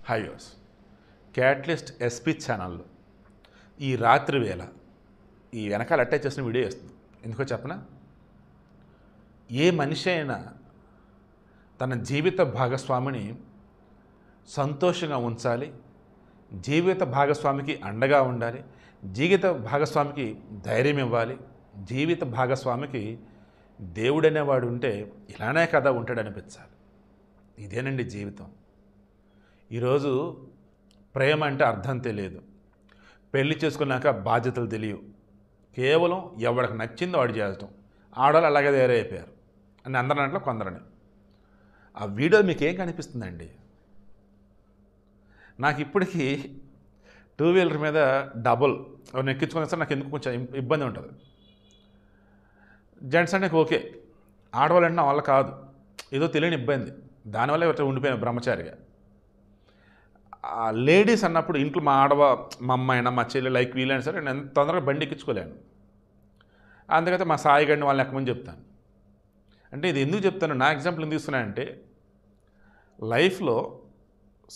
Hi యోస్ catalyst SP ఛానల్లో ఈ రాత్రి వేళ ఈ వెనకాల అటాచ్ చేసిన వీడియో వేస్తుంది. ఎందుకో చెప్పనా, ఏ మనిషి అయినా తన జీవిత భాగస్వామిని సంతోషంగా ఉంచాలి, జీవిత భాగస్వామికి అండగా ఉండాలి, జీవిత భాగస్వామికి ధైర్యం ఇవ్వాలి, జీవిత భాగస్వామికి దేవుడనేవాడు ఉంటే ఇలానే కదా ఉంటాడనిపించాలి. ఇదేనండి జీవితం. ఈరోజు ప్రేమ అంటే అర్థం తెలియదు, పెళ్లి చేసుకున్నాక బాధ్యతలు తెలియవు, కేవలం ఎవరికి నచ్చిందో వాడు చేయటం. ఆడవాళ్ళు అలాగే తయారైపోయారు అని అందరి దాంట్లో కొందరని. ఆ వీడియో మీకు ఏం కనిపిస్తుందండి? నాకు ఇప్పటికీ టూ వీలర్ మీద డబుల్ ఎవరిని ఎక్కించుకున్నా సరే నాకు ఎందుకు కొంచెం ఇబ్బంది ఉంటుంది. జెంట్స్ అంటే ఓకే, ఆడవాళ్ళు అంటే నా వల్ల కాదు, ఏదో తెలియని ఇబ్బంది, దానివల్ల ఇట్లా ఉండిపోయాను బ్రహ్మచారిగా. లేడీస్ అన్నప్పుడు ఇంట్లో మా మా అమ్మాయినా మా చెల్లి లైక్ వీలైనా సరే నేను ఎంత తొందరగా బండి ఎక్కించుకోలేను. అందుకైతే మా సాయి గడిని వాళ్ళని ఎక్కమని చెప్తాను. అంటే ఇది ఎందుకు చెప్తాను, నా ఎగ్జాంపుల్ ఎందుకు తీసుకున్నానంటే, లైఫ్లో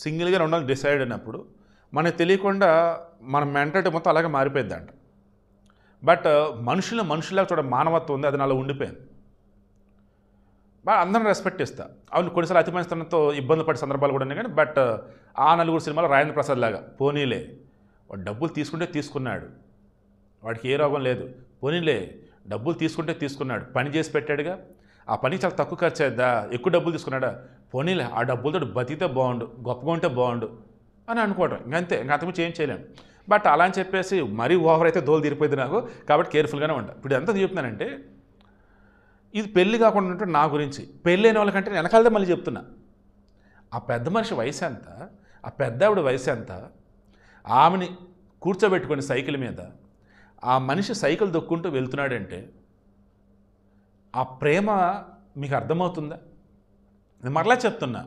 సింగిల్గా ఉండాలని డిసైడ్ అయినప్పుడు మనకు తెలియకుండా మన మెంటాలిటీ మొత్తం అలాగే మారిపోయిందంట. బట్ మనుషులాగా చూడ మానవత్వం ఉంది, అది నాలో ఉండిపోయింది. బాగా అందరిని రెస్పెక్ట్ ఇస్తా. అవును, కొన్నిసార్లు అతి మంచితనంతో ఇబ్బంది పడే సందర్భాలు కూడా ఉన్నాయి, కానీ బట్ ఆ నలుగురు సినిమాలో రాజేంద్ర ప్రసాద్ లాగా పోనీలే, వాడు డబ్బులు తీసుకుంటే తీసుకున్నాడు, వాడికి ఏ రోగం లేదు, పోనీలే డబ్బులు తీసుకుంటే తీసుకున్నాడు, పని చేసి పెట్టాడుగా, ఆ పని చాలా తక్కువ ఖర్చు అయిద్దా, ఎక్కువ డబ్బులు తీసుకున్నాడా, పోనీలే ఆ డబ్బులతో బతికితే బాగుండు, గొప్పగా ఉంటే బాగుండు అని అనుకోవటం. ఇంకంతే, అంతకుమించి ఏం చేయలేము. బట్ అలా అని చెప్పేసి మరీ ఓవర్ అయితే దోలు తీరిపోయింది నాకు, కాబట్టి కేర్ఫుల్గానే ఉంటా. ఇప్పుడు ఎంత చెప్తున్నానంటే, ఇది పెళ్ళి కాకుండా ఉంటే నా గురించి, పెళ్ళి అయిన వాళ్ళకంటే వెనకాలదే మళ్ళీ చెప్తున్నా. ఆ పెద్ద మనిషి వయసు ఎంత, ఆ పెద్ద ఆవిడ వయసు ఎంత, ఆమెని కూర్చోబెట్టుకొని సైకిల్ మీద ఆ మనిషి సైకిల్ దొక్కుంటూ వెళ్తున్నాడంటే ఆ ప్రేమ మీకు అర్థమవుతుందా? నేను మరలా చెప్తున్నా,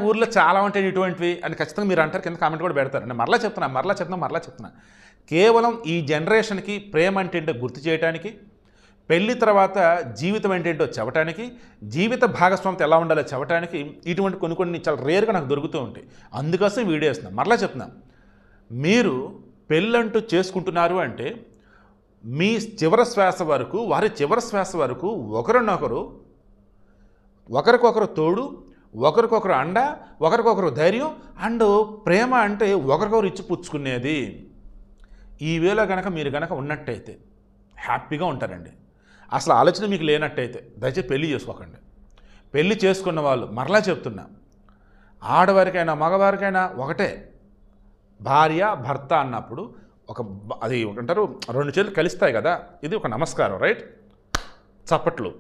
ఊర్లో చాలా ఉంటాయి ఇటువంటివి అని ఖచ్చితంగా మీరు అంటారు, కింద కామెంట్ కూడా పెడతారు. నేను మరలా చెప్తున్నా. కేవలం ఈ జనరేషన్కి ప్రేమ అంటే ఏంటో గుర్తు చేయడానికి, పెళ్లి తర్వాత జీవితం ఏంటేంటో చెప్పడానికి, జీవిత భాగస్వామితో ఎలా ఉండాలో చెప్పడానికి ఇటువంటి కొన్ని చాలా రేర్గా నాకు దొరుకుతూ ఉంటాయి. అందుకోసం వీడియో వేస్తున్నాను. మరలా చెప్తున్నాను, మీరు పెళ్ళంటూ చేసుకుంటున్నారు అంటే మీ చివరి శ్వాస వరకు, వారి చివరి శ్వాస వరకు ఒకరికొకరు తోడు, ఒకరికొకరు అండ, ఒకరికొకరు ధైర్యం అండ్ ప్రేమ అంటే ఒకరికొకరు ఇచ్చి పుచ్చుకునేది. ఈ వేలో కనుక మీరు కనుక ఉన్నట్టయితే హ్యాపీగా ఉంటారండి. అసలు ఆలోచన మీకు లేనట్టయితే దయచేసి పెళ్లి చేసుకోకండి. పెళ్లి చేసుకున్న వాళ్ళు మరలా చెప్తున్నా, ఆడవారికైనా మగవారికైనా ఒకటే, భార్య భర్త అన్నప్పుడు అది అంటారు, రెండు చేతులు కలుస్తాయి కదా, ఇది ఒక నమస్కారం, రైట్, చప్పట్లు,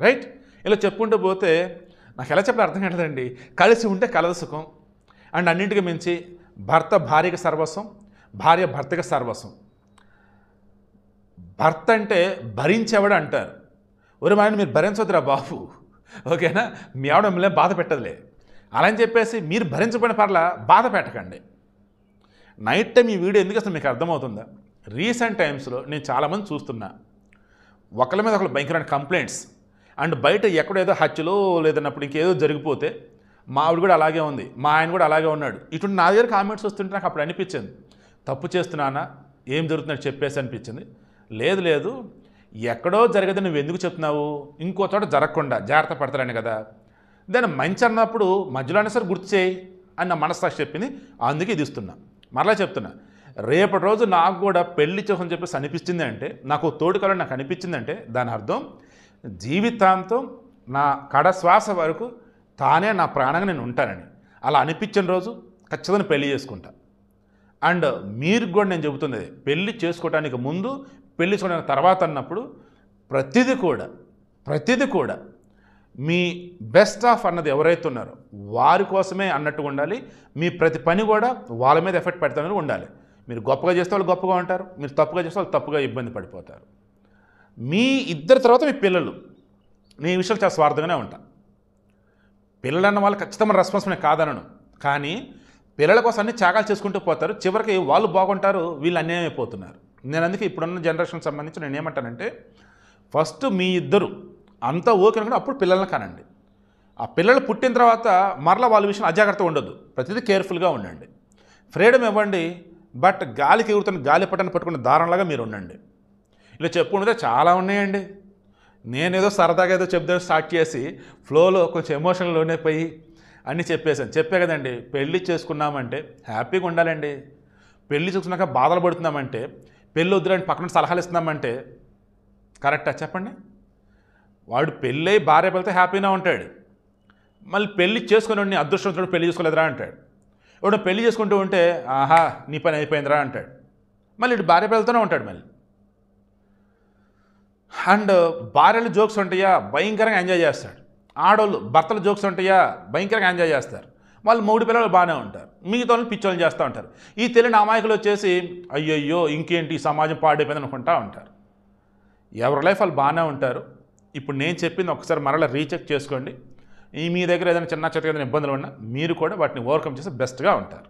రైట్. ఇలా చెప్పుకుంటూ పోతే నాకు ఎలా చెప్పాలి అర్థం కాదండి. కలిసి ఉంటే కలదు సుఖం అండ్ అన్నింటికి మించి భర్త భార్యకి సర్వస్వం, భార్య భర్తకి సర్వస్వం. భర్త అంటే భరించేవాడు అంటారు. ఒరే మా మీరు భరించవద్దురా బాబు, ఓకేనా, మీ ఆవిడ మిమ్మల్ని బాధ పెట్టదులే అలా అని చెప్పేసి మీరు భరించబడిన పర్లా బాధ పెట్టకండి. నైట్ టైం ఈ వీడియో ఎందుకు అసలు మీకు అర్థమవుతుందా? రీసెంట్ టైమ్స్లో నేను చాలామంది చూస్తున్నా, ఒకరి మీద ఒకరు భయంకరమైన కంప్లైంట్స్ అండ్ బయట ఎక్కడేదో హత్యలో లేదన్నప్పుడు ఇంకేదో జరిగిపోతే మా ఆవిడ కూడా అలాగే ఉంది, మా ఆయన కూడా అలాగే ఉన్నాడు, ఇటువంటి నా దగ్గర కామెంట్స్ వస్తుంటే నాకు అప్పుడు అనిపించింది, తప్పు చేస్తున్నానా, ఏం జరుగుతుందని చెప్పేసి అనిపించింది. లేదు, ఎక్కడో జరగదు నువ్వు ఎందుకు చెప్తున్నావు, ఇంకో చోట జరగకుండా జాగ్రత్త పడతారని కదా, దాన్ని మంచి అన్నప్పుడు మధ్యలోనే సరే గుర్తు చేయి అని నా మనస్సాక్షి చెప్పింది. అందుకే ఇది ఇస్తున్నా. మరలా చెప్తున్నా, రేపటి రోజు నాకు కూడా పెళ్లి చేసుకొని చెప్పేసి అనిపించింది అంటే, నాకు తోడు కలని నాకు అనిపించిందంటే దాని అర్థం జీవితాంతం నా కడశ్వాస వరకు తానే నా ప్రాణంగా నేను ఉంటానని. అలా అనిపించిన రోజు ఖచ్చితంగా పెళ్లి చేసుకుంటా. అండ్ మీరు కూడా నేను చెబుతుంది, పెళ్లి చేసుకోవడానికి ముందు, పెళ్లి చేసుకోవడానికి తర్వాత అన్నప్పుడు ప్రతిదీ కూడా మీ బెస్ట్ ఆఫ్ అన్నది ఎవరైతే ఉన్నారో వారి కోసమే అన్నట్టుగా ఉండాలి. మీ ప్రతి పని కూడా వాళ్ళ మీద ఎఫెక్ట్ పెడతానని ఉండాలి. మీరు గొప్పగా చేస్తే వాళ్ళు గొప్పగా ఉంటారు, మీరు తప్పుగా చేస్తే వాళ్ళు తప్పుగా ఇబ్బంది పడిపోతారు. మీ ఇద్దరి తర్వాత మీ పిల్లలు, నేను ఈ విషయాలు చాలా స్వార్థంగానే ఉంటాను. పిల్లలు అన్న వాళ్ళు ఖచ్చితంగా రెస్పాన్సిబిలిటీ కాదనను, కానీ పిల్లల కోసం అన్ని త్యాగాలు చేసుకుంటూ పోతారు, చివరికి వాళ్ళు బాగుంటారు, వీళ్ళు అన్యాయం అయిపోతున్నారు. నేను అందుకే ఇప్పుడున్న జనరేషన్ సంబంధించి నేను ఏమంటానంటే, ఫస్ట్ మీ ఇద్దరు అంతా ఓకే అనుకుంటే అప్పుడు పిల్లల్ని కానండి. ఆ పిల్లలు పుట్టిన తర్వాత మరలా వాళ్ళ విషయం అజాగ్రత్తగా ఉండొద్దు, ప్రతిదీ కేర్ఫుల్గా ఉండండి. ఫ్రీడమ్ ఇవ్వండి, బట్ గాలికి ఎగురుతున్న గాలిపటాన్ని పట్టుకున్న దారంలాగా మీరు ఉండండి. ఇలా చెప్పుకుంటే చాలా ఉన్నాయండి. నేనేదో సరదాగా ఏదో చెప్తే స్టార్ట్ చేసి ఫ్లోలో కొంచెం ఎమోషనల్ లోనైపోయి అన్నీ చెప్పేశాను. చెప్పే కదండి, పెళ్ళి చేసుకున్నామంటే హ్యాపీగా ఉండాలండి. పెళ్ళి చూసుకున్నాక బాధలు పడుతున్నామంటే, పెళ్ళి వద్దులని పక్కన సలహాలు ఇస్తున్నామంటే కరెక్టా చెప్పండి? వాడు పెళ్ళై భార్య పిల్లతో హ్యాపీగా ఉంటాడు, మళ్ళీ పెళ్ళి చేసుకుని అదృష్టవంతుడు పెళ్లి చేసుకోలేదురా అంటాడు. ఇప్పుడు పెళ్లి చేసుకుంటూ ఉంటే ఆహా నీ పని అయిపోయిందిరా అంటాడు. మళ్ళీ ఇటు భార్య పిల్లలతోనే ఉంటాడు మళ్ళీ. అండ్ భార్యలు జోక్స్ ఉంటాయా భయంకరంగా ఎంజాయ్ చేస్తాడు. ఆడవాళ్ళు భర్తలు జోక్స్ ఉంటాయా భయంకరంగా ఎంజాయ్ చేస్తారు. వాళ్ళు 3 పిల్లలు బాగానే ఉంటారు, మిగతా వాళ్ళు పిచ్చోళ్ళు చేస్తూ ఉంటారు. ఈ తెలియని అమాయకులు వచ్చేసి అయ్యయ్యో ఇంకేంటి సమాజం పాడైపోయింది అనుకుంటా ఉంటారు. ఎవరి లైఫ్ వాళ్ళు బాగానే ఉంటారు. ఇప్పుడు నేను చెప్పింది ఒకసారి మరలా రీచెక్ చేసుకోండి. మీ దగ్గర ఏదైనా చిన్న చిన్న ఏదైనా ఇబ్బందులు ఉన్నా మీరు కూడా వాటిని ఓవర్కమ్ చేసి బెస్ట్గా ఉంటారు.